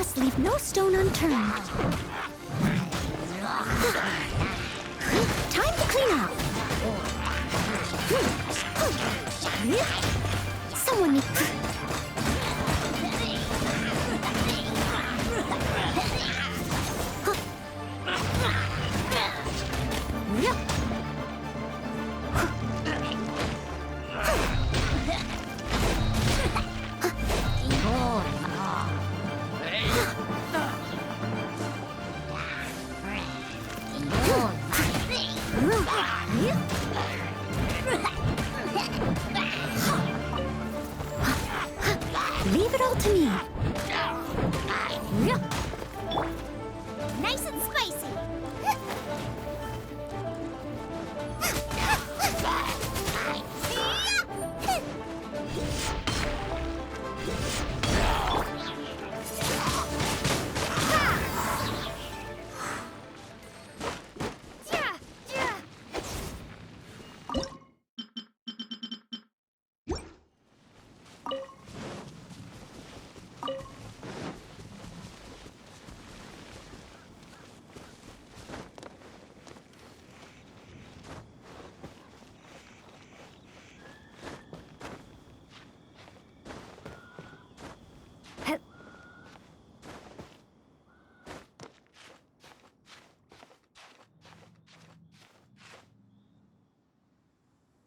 must leave no stone unturned. Time to clean up. Someone needs... Leave it all to me. Nice and spicy.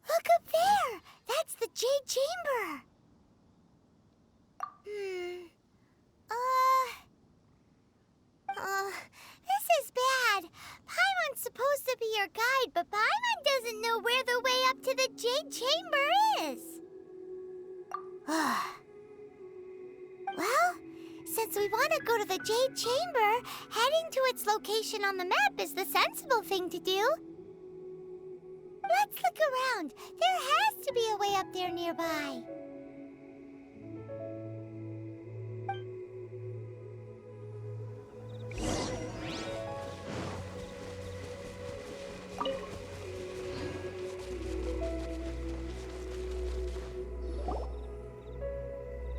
Look up there! That's the Jade Chamber! This is bad. Paimon's supposed to be your guide, but Paimon doesn't know where the way up to the Jade Chamber is. Well, since we want to go to the Jade Chamber, heading to its location on the map is the sensible thing to do. Let's look around. There has to be a way up there nearby.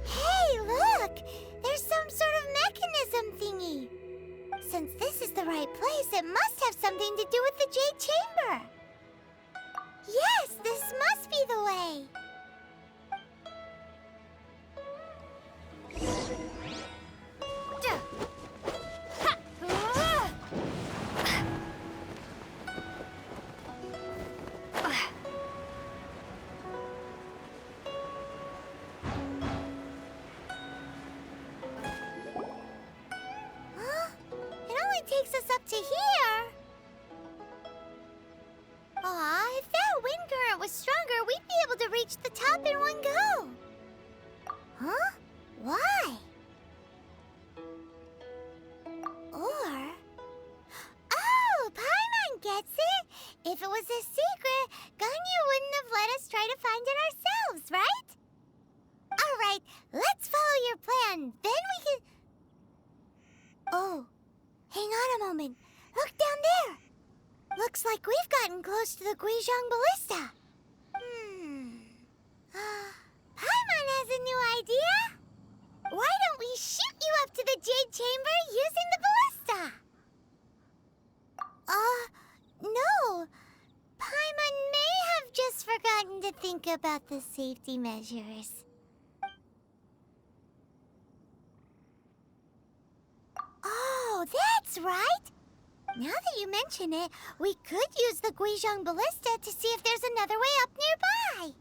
Hey, look! There's some sort of mechanism thingy. Since this is the right place, it must have something to do with the Jade Chamber. Yes, this must be the way. Huh? It only takes us up to here. Aw, if that wind current was stronger, we'd be able to reach the top in one go. Huh? Why? Or... Oh, Paimon gets it! If it was a secret, Ganyu wouldn't have let us try to find it ourselves, right? Alright, let's follow your plan. Then we can... Oh, hang on a moment. Look down there. Looks like we've gotten close to the Guizhong Ballista. Paimon has a new idea. Why don't we shoot you up to the Jade Chamber using the ballista? No. Paimon may have just forgotten to think about the safety measures. Oh, that's right. Now that you mention it, we could use the Guizhong Ballista to see if there's another way up nearby.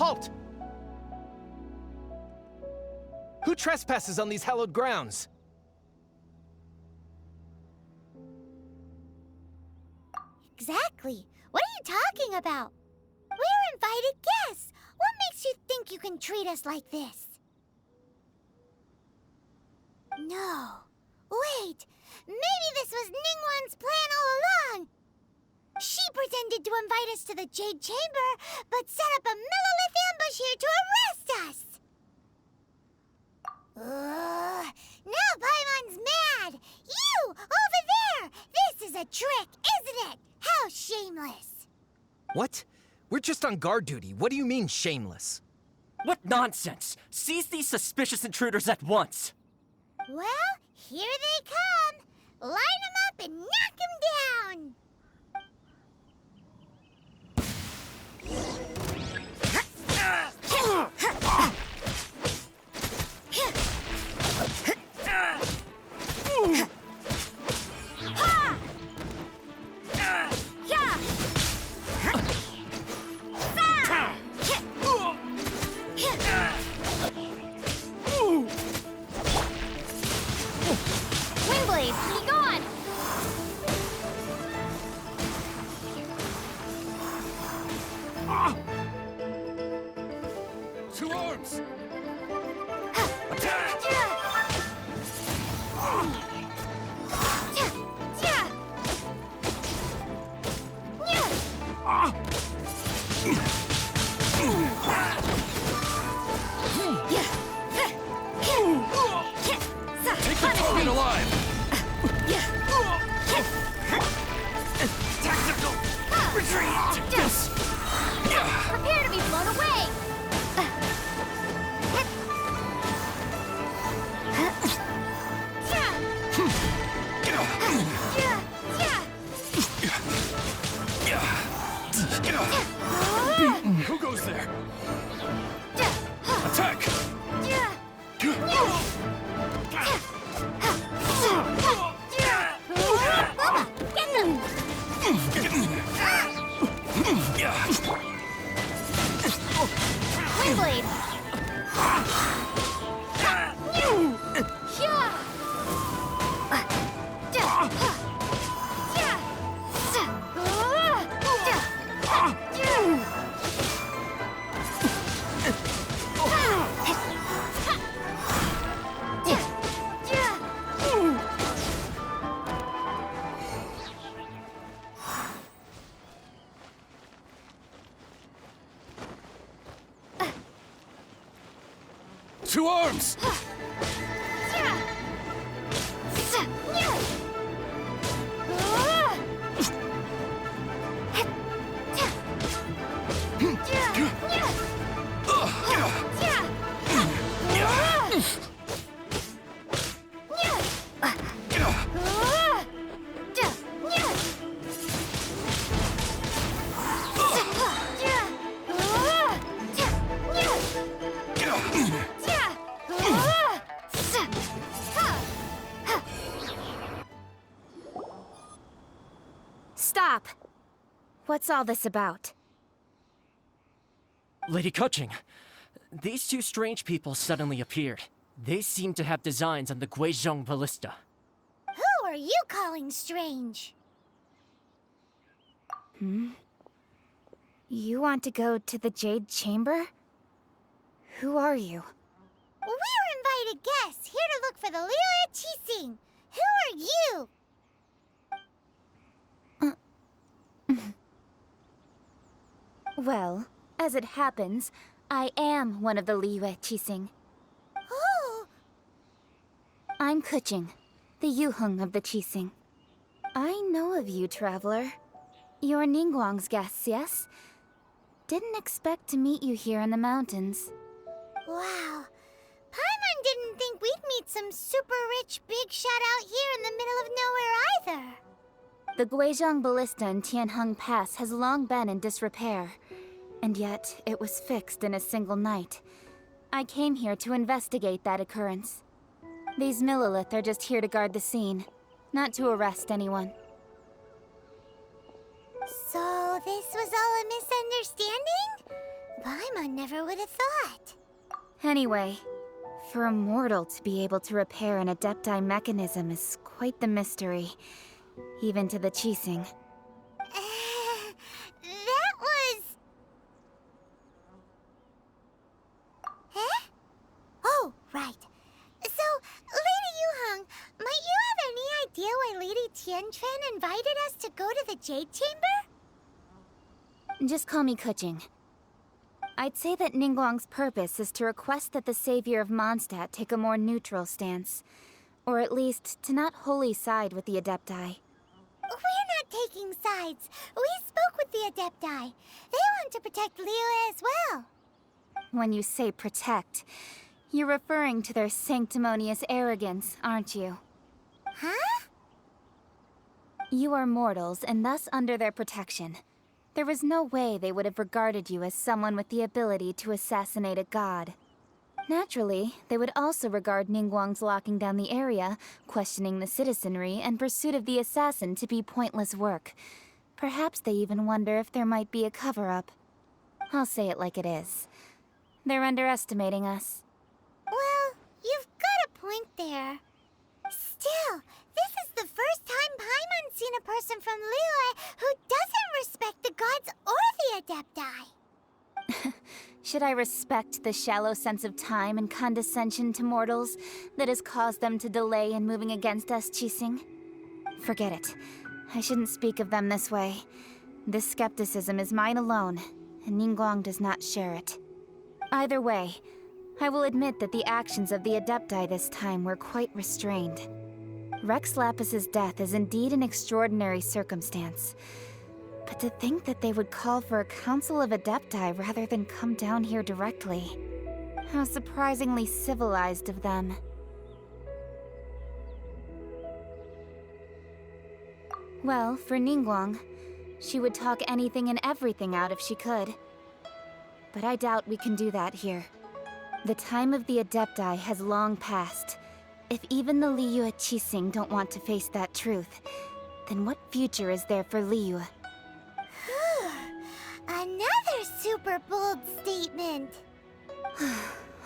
Halt! Who trespasses on these hallowed grounds? Exactly. What are you talking about? We're invited guests. What makes you think you can treat us like this? No. Wait. Maybe this was Ningguang's plan all along. She pretended to invite us to the Jade Chamber, but set up a Millelith ambush here to arrest us. Now Paimon's mad. You, over there. This is a trick, isn't it? How shameless. What? We're just on guard duty. What do you mean, shameless? What nonsense! Seize these suspicious intruders at once! Well, here they come. Line them up and knock them down. Windblade, be gone! Two arms! Take the target alive! Tactical retreat! Yes! Prepare to be blown away! Who goes there? Attack! Get them! Windblade! Two arms! Stop! What's all this about? Lady Keqing, these two strange people suddenly appeared. They seem to have designs on the Guizhong Ballista. Who are you calling strange? You want to go to the Jade Chamber? Who are you? We're invited guests here to look for the Liyue Qixing. Who are you? Well, as it happens, I am one of the Liyue Qixing. Oh, I'm Keqing, the Yuheng of the Qixing. I know of you, traveler. You're Ningguang's guests, yes? Didn't expect to meet you here in the mountains. wow. Paimon didn't think we'd meet some super rich big shot out here in the middle of nowhere either. The Guizhong Ballista in Tianheng Pass has long been in disrepair, and yet it was fixed in a single night. I came here to investigate that occurrence. These Millelith are just here to guard the scene, not to arrest anyone. So this was all a misunderstanding? Paimon never would have thought. Anyway, for a mortal to be able to repair an Adepti mechanism is quite the mystery, even to the Qixing. That was... Huh? Oh, right. So, Lady Yuheng, might you have any idea why Lady Tianquan invited us to go to the Jade Chamber? Just call me Keqing. I'd say that Ningguang's purpose is to request that the savior of Mondstadt take a more neutral stance. Or at least, to not wholly side with the Adepti. We're not taking sides. We spoke with the Adepti. They want to protect Liyue as well. When you say protect, you're referring to their sanctimonious arrogance, aren't you? Huh? You are mortals, and thus under their protection. There was no way they would have regarded you as someone with the ability to assassinate a god. Naturally, they would also regard Ningguang's locking down the area, questioning the citizenry, and pursuit of the assassin to be pointless work. Perhaps they even wonder if there might be a cover-up. I'll say it like it is. They're underestimating us. Well, you've got a point there. Still, this is the first time Paimon's seen a person from Liyue who doesn't respect the gods or the Adepti. Should I respect the shallow sense of time and condescension to mortals that has caused them to delay in moving against us, Qixing? Forget it. I shouldn't speak of them this way. This skepticism is mine alone, and Ningguang does not share it. Either way, I will admit that the actions of the Adepti this time were quite restrained. Rex Lapis's death is indeed an extraordinary circumstance. But to think that they would call for a council of Adepti rather than come down here directly. How surprisingly civilized of them. Well, for Ningguang, she would talk anything and everything out if she could. But I doubt we can do that here. The time of the Adepti has long passed. If even the Liyue Qixing don't want to face that truth, then what future is there for Liyue? Another super bold statement.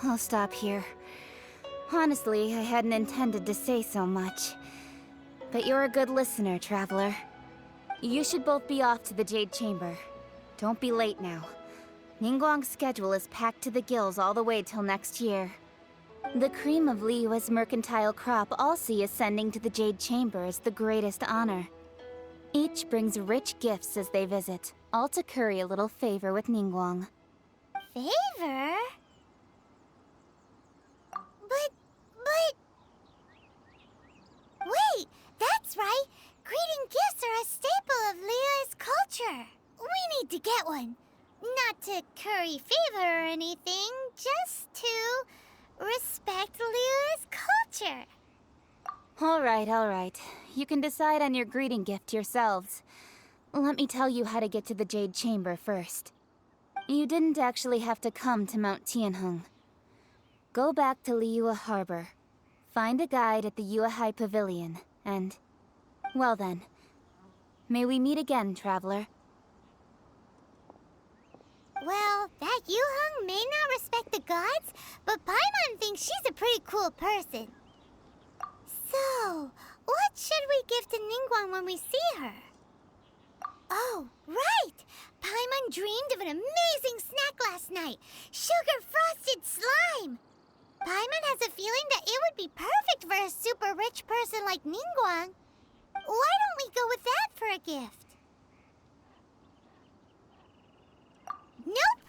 I'll stop here. Honestly, I hadn't intended to say so much. But you're a good listener, Traveler. You should both be off to the Jade Chamber. Don't be late now. Ningguang's schedule is packed to the gills all the way till next year. The cream of Liyue's mercantile crop all see ascending to the Jade Chamber as the greatest honor. Each brings rich gifts as they visit, all to curry a little favor with Ningguang. Favor? But... Wait, that's right! Greeting gifts are a staple of Liyue's culture. We need to get one. Not to curry favor or anything, just to respect Liyue's culture. All right. You can decide on your greeting gift yourselves. Let me tell you how to get to the Jade Chamber first. You didn't actually have to come to Mount Tianheng. Go back to Liyue Harbor. Find a guide at the Yuehai Pavilion, and... well then. May we meet again, Traveler. Well, that Yuheng may not respect the gods, but Paimon thinks she's a pretty cool person. So, what should we give to Ningguang when we see her? Oh, right! Paimon dreamed of an amazing snack last night! Sugar-frosted slime! Paimon has a feeling that it would be perfect for a super rich person like Ningguang. Why don't we go with that for a gift? Nope!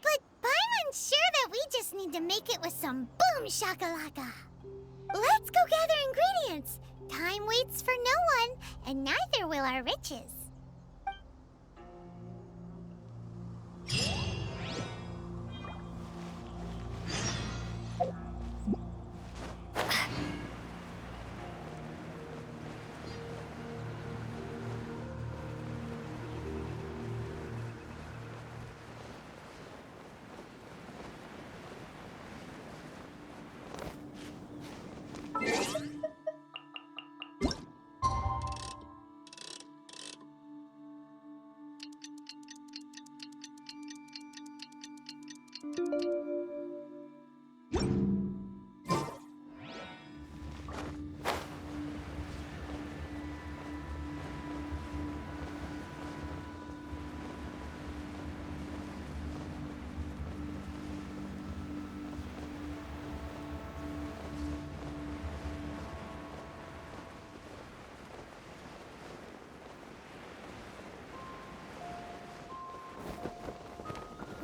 But Paimon's sure that we just need to make it with some boom shakalaka. Let's go gather ingredients. Time waits for no one, and neither will our riches.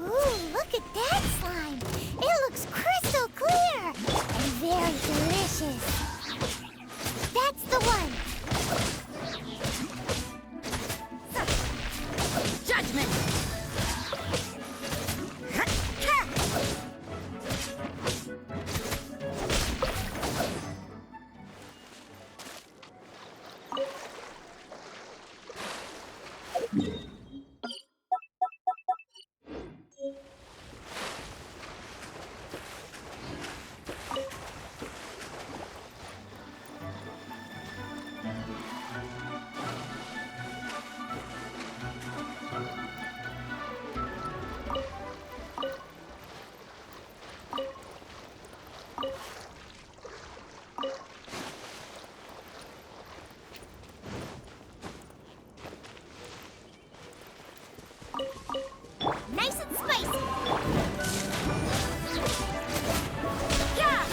Ooh, look at that slime! It looks crystal clear and very delicious. That's the one! Judgment! Nice and spicy! Yeah!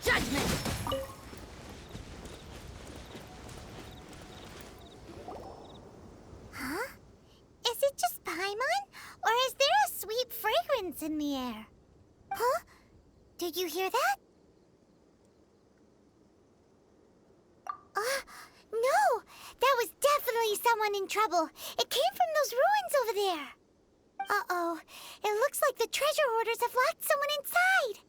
Judgment! Huh? Is it just Paimon? Or is there a sweet fragrance in the air? Huh? Did you hear that? No! That was definitely someone in trouble. It came from those ruins over there. Uh-oh. It looks like the treasure hoarders have locked someone inside.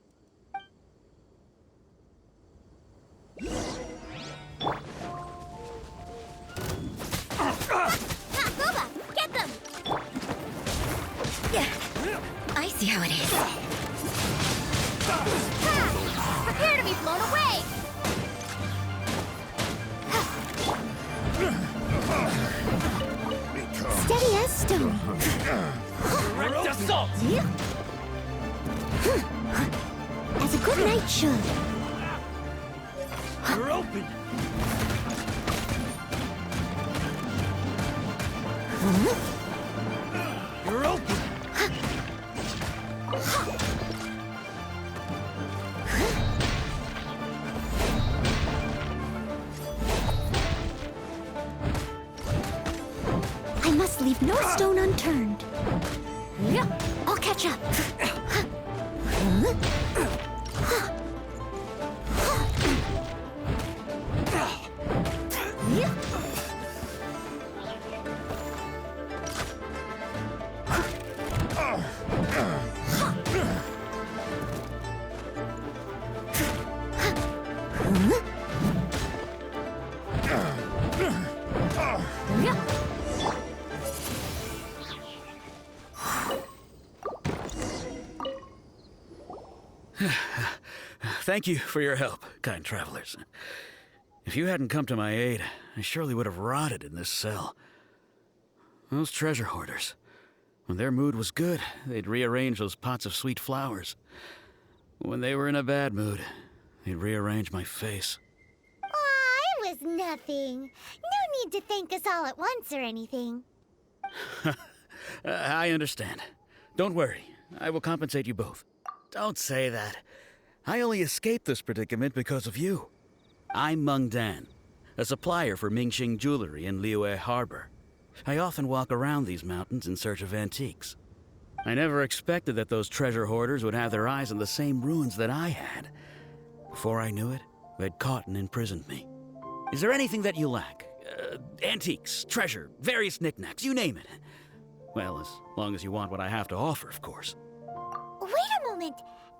Booba, get them! I see how it is. Prepare to be blown away! Steady as stone. Direct assault! As a good knight should. You're open! You're open! I must leave no stone unturned. I'll catch up. Thank you for your help, kind travelers. If you hadn't come to my aid, I surely would have rotted in this cell. Those treasure hoarders, when their mood was good, they'd rearrange those pots of sweet flowers. When they were in a bad mood, they'd rearrange my face. Aw, it was nothing. No need to thank us all at once or anything. I understand. Don't worry, I will compensate you both. Don't say that. I only escaped this predicament because of you. I'm Meng Dan, a supplier for Mingxing Jewelry in Liyue Harbor. I often walk around these mountains in search of antiques. I never expected that those treasure hoarders would have their eyes on the same ruins that I had. Before I knew it, they'd caught and imprisoned me. Is there anything that you lack? Antiques, treasure, various knickknacks, you name it. Well, as long as you want what I have to offer, of course. Wait a moment.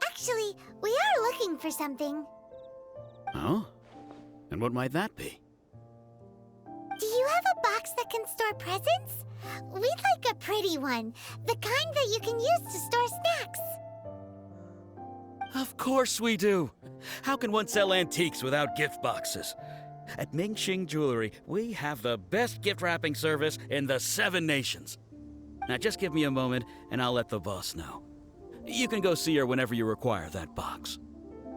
Actually, we are looking for something. Oh? And what might that be? Do you have a box that can store presents? We'd like a pretty one, the kind that you can use to store snacks. Of course we do! How can one sell antiques without gift boxes? At Mingxing Jewelry, we have the best gift wrapping service in the 7 nations. Now just give me a moment and I'll let the boss know. You can go see her whenever you require that box.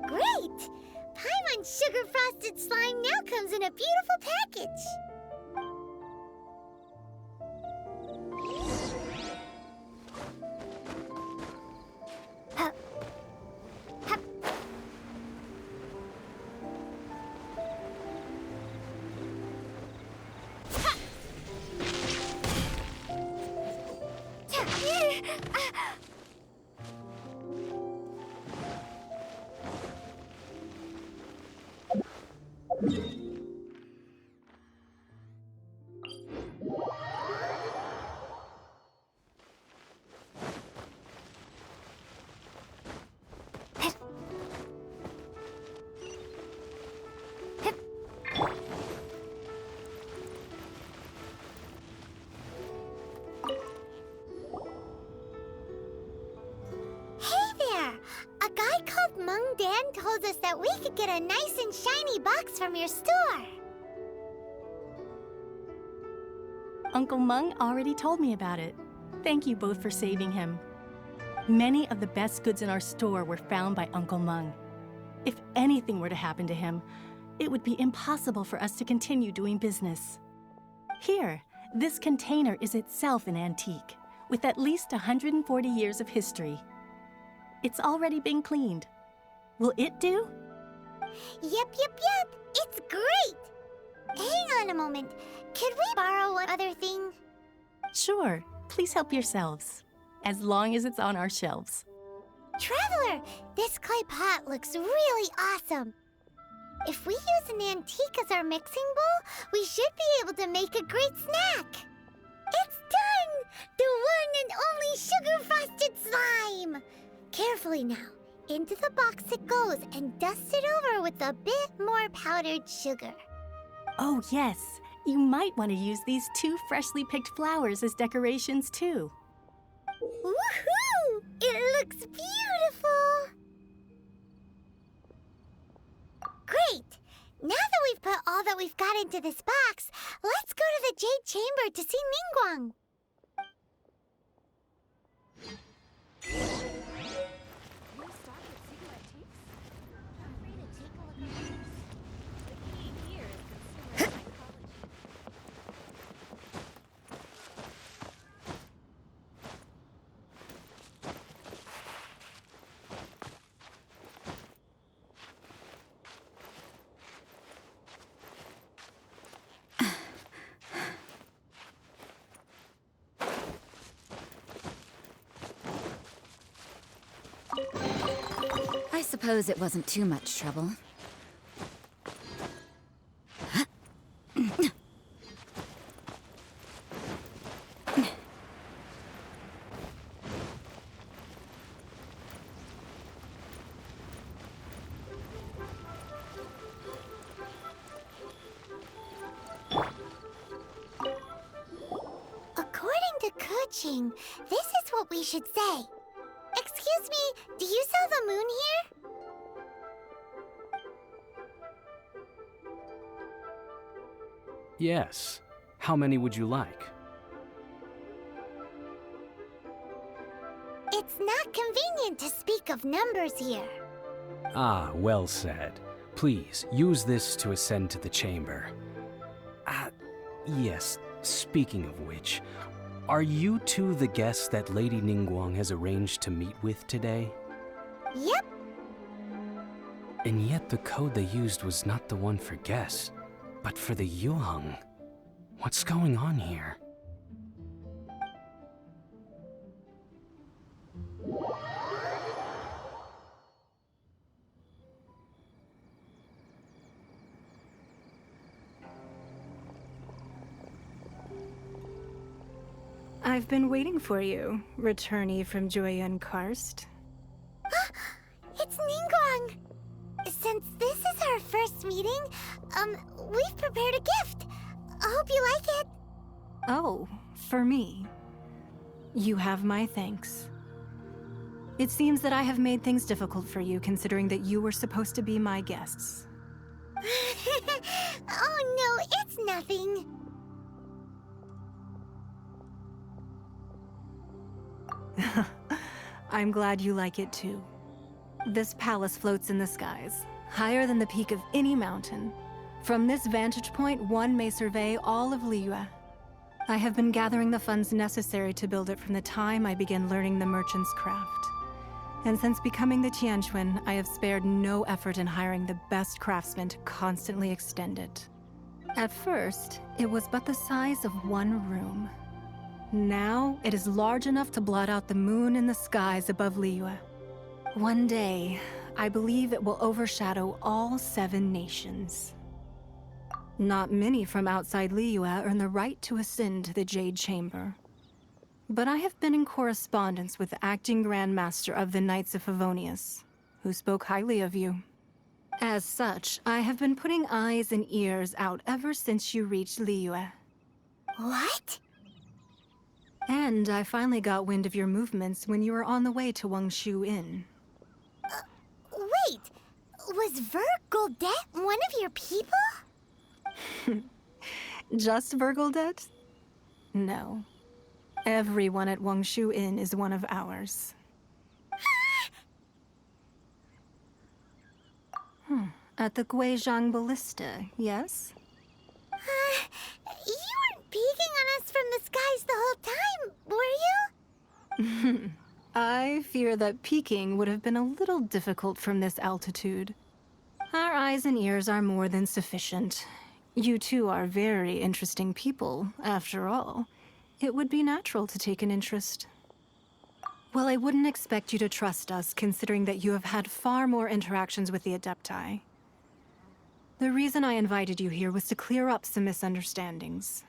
Great! Paimon Sugar Frosted Slime now comes in a beautiful package. Hup. Hup. Ha. Mung Dan told us that we could get a nice and shiny box from your store. Uncle Mung already told me about it. Thank you both for saving him. Many of the best goods in our store were found by Uncle Mung. If anything were to happen to him, it would be impossible for us to continue doing business. Here, this container is itself an antique, with at least 140 years of history. It's already been cleaned. Will it do? Yep. It's great! Hang on a moment. Could we borrow one other thing? Sure. Please help yourselves. As long as it's on our shelves. Traveler, this clay pot looks really awesome. If we use an antique as our mixing bowl, we should be able to make a great snack. It's done! The one and only sugar-frosted slime! Carefully now. Into the box it goes and dust it over with a bit more powdered sugar. Oh, yes. You might want to use these 2 freshly picked flowers as decorations, too. Woohoo! It looks beautiful! Great! Now that we've put all that we've got into this box, let's go to the Jade Chamber to see Ningguang. I suppose it wasn't too much trouble. According to Keqing, this is what we should say. Excuse me, do you sell the moon here? Yes. How many would you like? It's not convenient to speak of numbers here. Ah, well said. Please, use this to ascend to the chamber. Yes, speaking of which, are you two the guests that Lady Ningguang has arranged to meet with today? Yep. And yet the code they used was not the one for guests, but for the Yuheng. What's going on here? I've been waiting for you, returnee from Jueyun Karst. It's Ningguang! Since this is our first meeting, we've prepared a gift. I hope you like it. Oh, for me. You have my thanks. It seems that I have made things difficult for you, considering that you were supposed to be my guests. Oh no, it's nothing. I'm glad you like it too. This palace floats in the skies, higher than the peak of any mountain. From this vantage point, one may survey all of Liyue. I have been gathering the funds necessary to build it from the time I began learning the merchant's craft. And since becoming the Tianquan, I have spared no effort in hiring the best craftsmen to constantly extend it. At first, it was but the size of one room. Now, it is large enough to blot out the moon in the skies above Liyue. One day, I believe it will overshadow all 7 nations. Not many from outside Liyue earn the right to ascend to the Jade Chamber. But I have been in correspondence with the acting Grand Master of the Knights of Favonius, who spoke highly of you. As such, I have been putting eyes and ears out ever since you reached Liyue. What? And I finally got wind of your movements when you were on the way to Wangshu Inn. Wait, was Ver Goldet one of your people? Just Vergoldet? No. Everyone at Wangshu Inn is one of ours. At the Guizhong Ballista, yes? You weren't peeking on us from the skies the whole time, were you? I fear that peeking would have been a little difficult from this altitude. Our eyes and ears are more than sufficient. You two are very interesting people, after all. It would be natural to take an interest. Well, I wouldn't expect you to trust us, considering that you have had far more interactions with the Adepti. The reason I invited you here was to clear up some misunderstandings.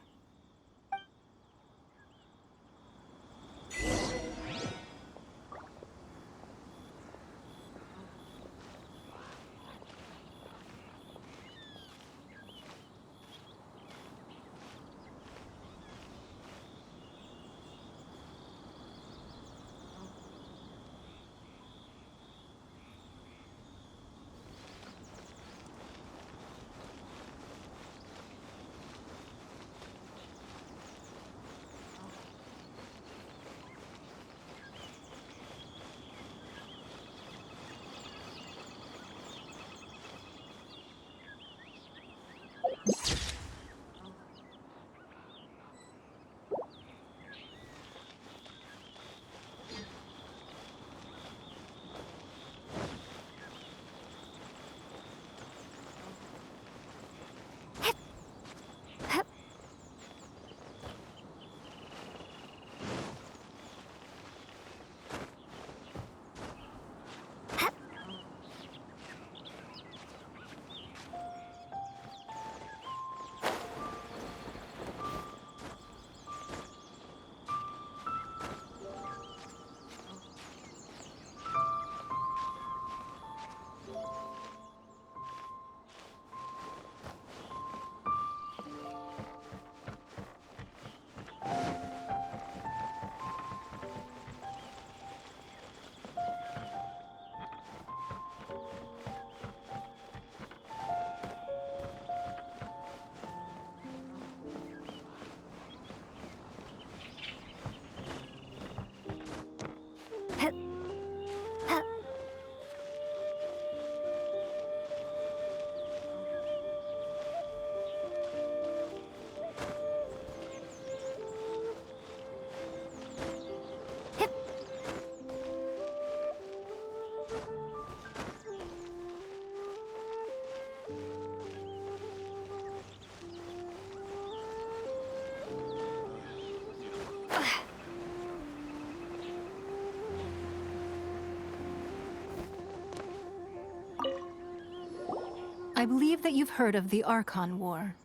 I believe that you've heard of the Archon War.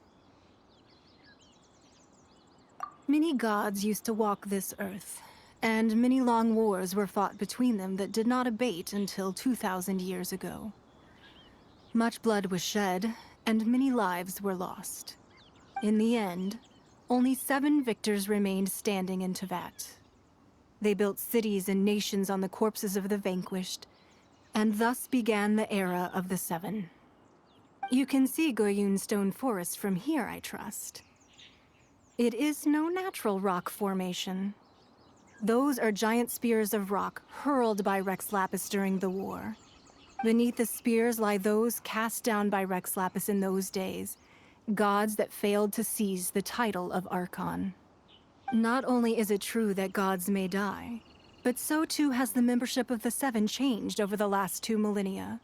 Many gods used to walk this earth, and many long wars were fought between them that did not abate until 2,000 years ago. Much blood was shed, and many lives were lost. In the end, only 7 victors remained standing in Teyvat. They built cities and nations on the corpses of the vanquished, and thus began the era of the 7. You can see Goyun Stone Forest from here, I trust. It is no natural rock formation. Those are giant spears of rock hurled by Rex Lapis during the war. Beneath the spears lie those cast down by Rex Lapis in those days, gods that failed to seize the title of Archon. Not only is it true that gods may die, but so too has the membership of the 7 changed over the last 2 millennia.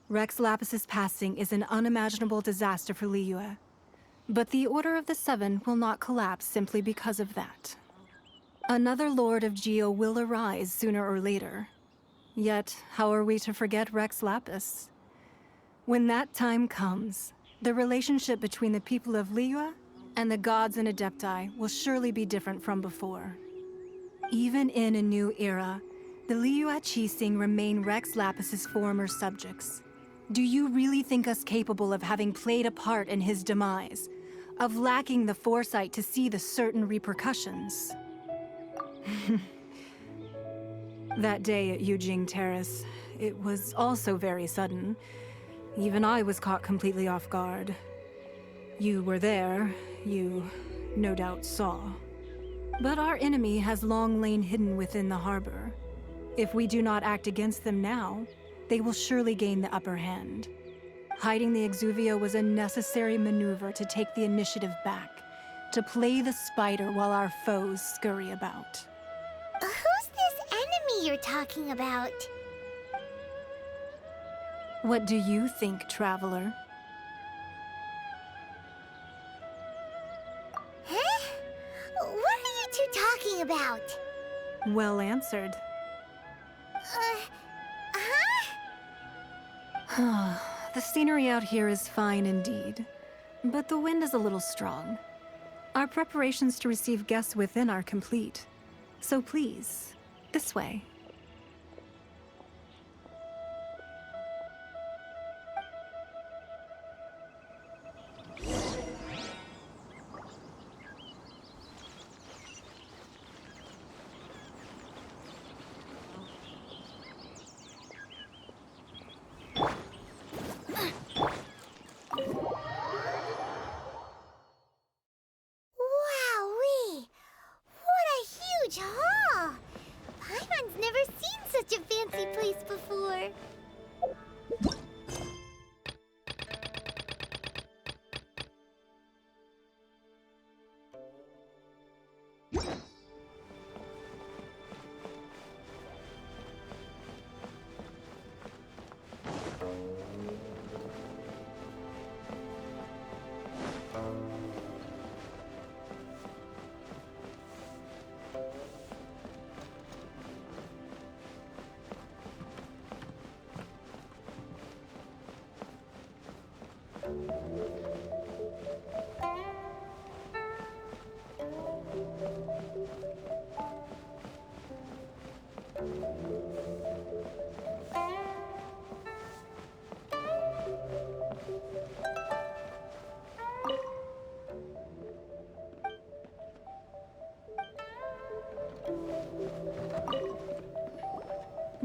Rex Lapis's passing is an unimaginable disaster for Liyue, but the Order of the 7 will not collapse simply because of that. Another Lord of Geo will arise sooner or later. Yet, how are we to forget Rex Lapis? When that time comes, the relationship between the people of Liyue and the gods and Adepti will surely be different from before. Even in a new era, the Liyue Qixing remain Rex Lapis's former subjects. Do you really think us capable of having played a part in his demise? Of lacking the foresight to see the certain repercussions? That day at Yujing Terrace, it was also very sudden. Even I was caught completely off guard. You were there, you no doubt saw. But our enemy has long lain hidden within the harbor. If we do not act against them now, they will surely gain the upper hand. Hiding the Exuvia was a necessary maneuver to take the initiative back, to play the spider while our foes scurry about. Who's this enemy you're talking about? What do you think, traveler? Huh? What are you two talking about? Well answered. The scenery out here is fine indeed, but the wind is a little strong. Our preparations to receive guests within are complete. So please, this way. Wowee! What a huge hall! Paimon's never seen such a fancy place before.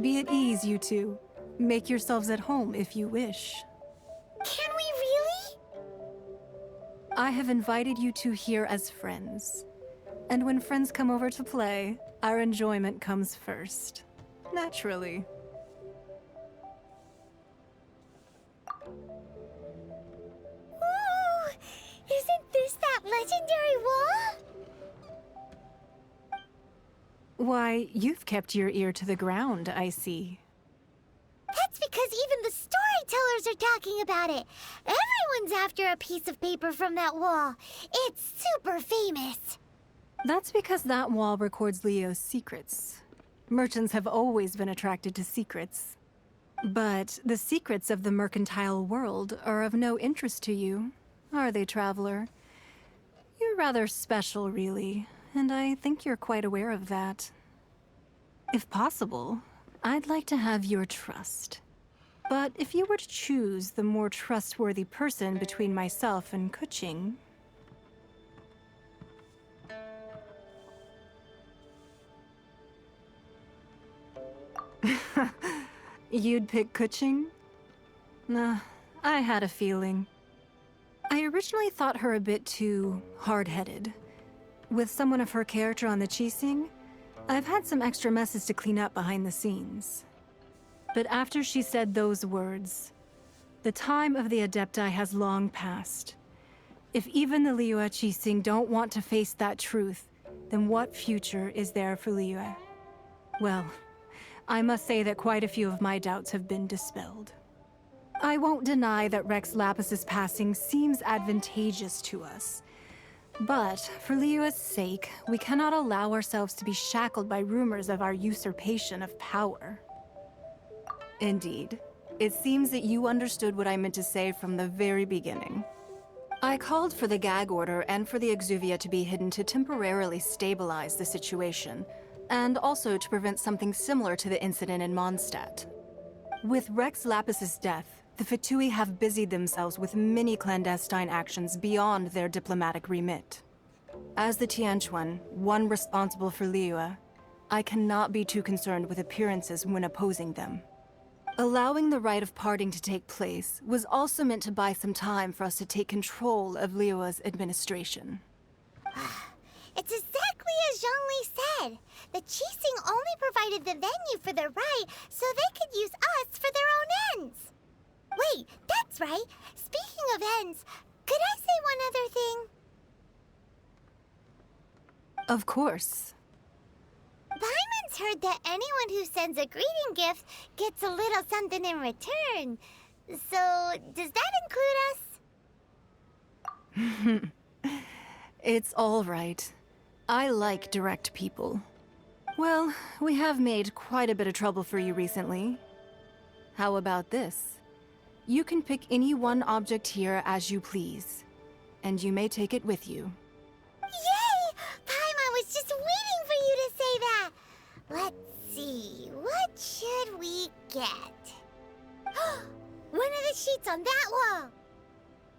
Be at ease, you two. Make yourselves at home if you wish. Can we really? I have invited you two here as friends. And when friends come over to play, our enjoyment comes first. Naturally. Ooh! Isn't this that legendary wall? Why, you've kept your ear to the ground, I see. That's because even the storytellers are talking about it. Everyone's after a piece of paper from that wall. It's super famous. That's because that wall records Leo's secrets. Merchants have always been attracted to secrets. But the secrets of the mercantile world are of no interest to you, are they, traveler? You're rather special, really, and I think you're quite aware of that. If possible, I'd like to have your trust. But if you were to choose the more trustworthy person between myself and Keqing, you'd pick Keqing? Nah, I had a feeling. I originally thought her a bit too hard-headed. With someone of her character on the Qixing, I've had some extra messes to clean up behind the scenes. But after she said those words, the time of the Adepti has long passed. If even the Liyue Qixing don't want to face that truth, then what future is there for Liyue? Well, I must say that quite a few of my doubts have been dispelled. I won't deny that Rex Lapis's passing seems advantageous to us. But for Liyue's sake, we cannot allow ourselves to be shackled by rumors of our usurpation of power. Indeed. It seems that you understood what I meant to say from the very beginning. I called for the gag order and for the Exuvia to be hidden to temporarily stabilize the situation, and also to prevent something similar to the incident in Mondstadt. With Rex Lapis's death, the Fatui have busied themselves with many clandestine actions beyond their diplomatic remit. As the Tianquan, one responsible for Liyue, I cannot be too concerned with appearances when opposing them. Allowing the rite of parting to take place was also meant to buy some time for us to take control of Liyue's administration. It's exactly as Zhongli said. The Qixing only provided the venue for their rite so they could use us for their own ends. Wait, that's right. Speaking of ends, could I say one other thing? Of course. Paimon's heard that anyone who sends a greeting gift gets a little something in return. So, does that include us? It's all right. I like direct people. Well, we have made quite a bit of trouble for you recently. How about this? You can pick any one object here as you please, and you may take it with you. Yay! Paimon was just waiting for you to say that! Let's see, what should we get? One of the sheets on that wall!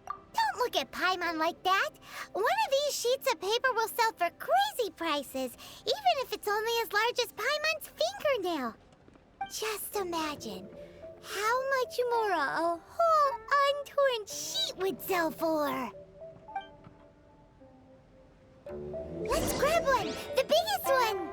Don't look at Paimon like that! One of these sheets of paper will sell for crazy prices, even if it's only as large as Paimon's fingernail. Just imagine how much more a whole untorn sheet would sell for. Let's grab one! The biggest one!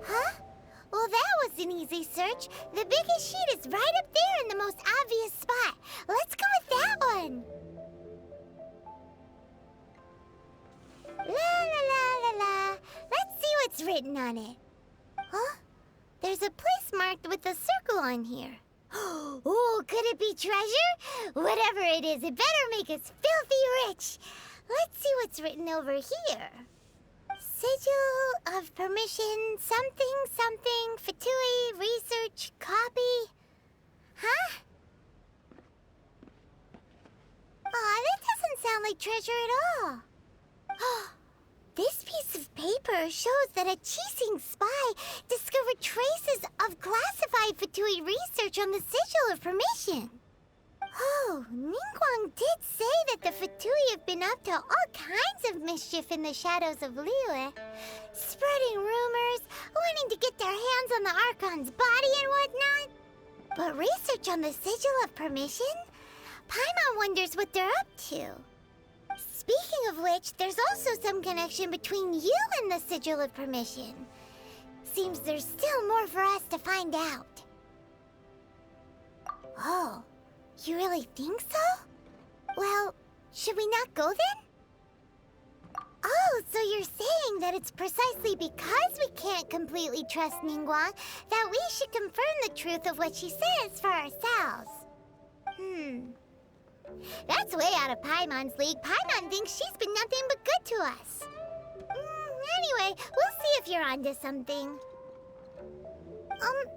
Huh? Well, that was an easy search. The biggest sheet is right up there in the most obvious spot. Let's go with that one. La la la la la. Let's see what's written on it. Huh? There's a place marked with a circle on here. Oh, could it be treasure? Whatever it is, it better make us filthy rich. Let's see what's written over here. Sigil of permission, something, something, Fatui, research, copy. Huh? Aw, that doesn't sound like treasure at all. This piece of paper shows that a Qixing spy discovered traces of classified Fatui research on the Sigil of Permission. Oh, Ningguang did say that the Fatui have been up to all kinds of mischief in the shadows of Liyue, spreading rumors, wanting to get their hands on the Archon's body and whatnot. But research on the Sigil of Permission? Paimon wonders what they're up to. Speaking of which, there's also some connection between you and the Sigil of Permission. Seems there's still more for us to find out. Oh. You really think so? Well, should we not go then? Oh, so you're saying that it's precisely because we can't completely trust Ningguang that we should confirm the truth of what she says for ourselves. That's way out of Paimon's league. Paimon thinks she's been nothing but good to us. Anyway, we'll see if you're onto something.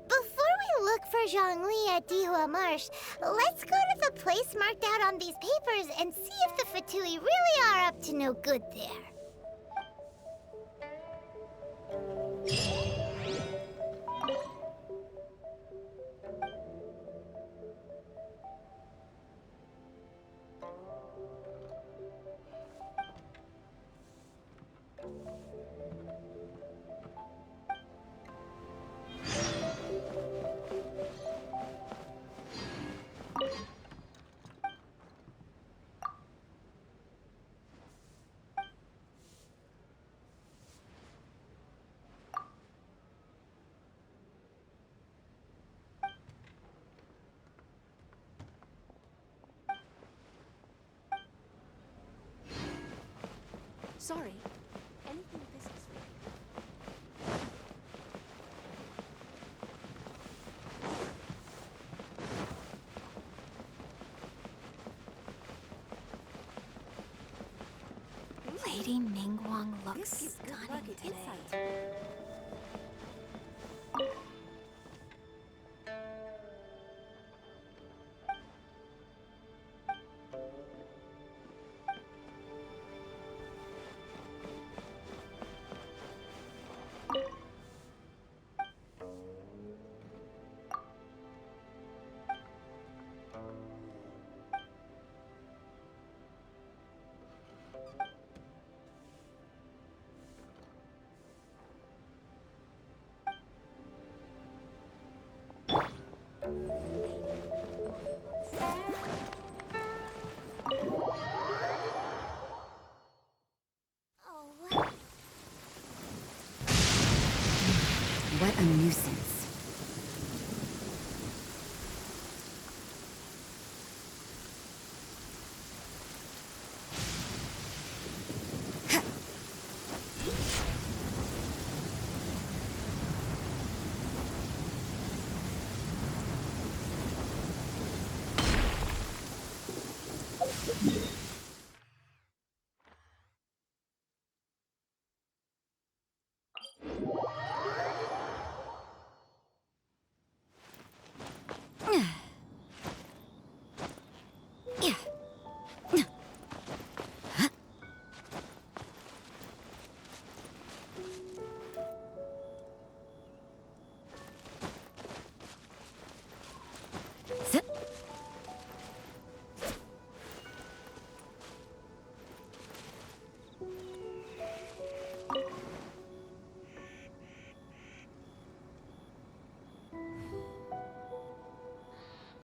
Before we look for Zhongli at Dihua Marsh, let's go to the place marked out on these papers and see if the Fatui really are up to no good there. Sorry. Anything business Lady Ningguang looks stunning today. What a nuisance.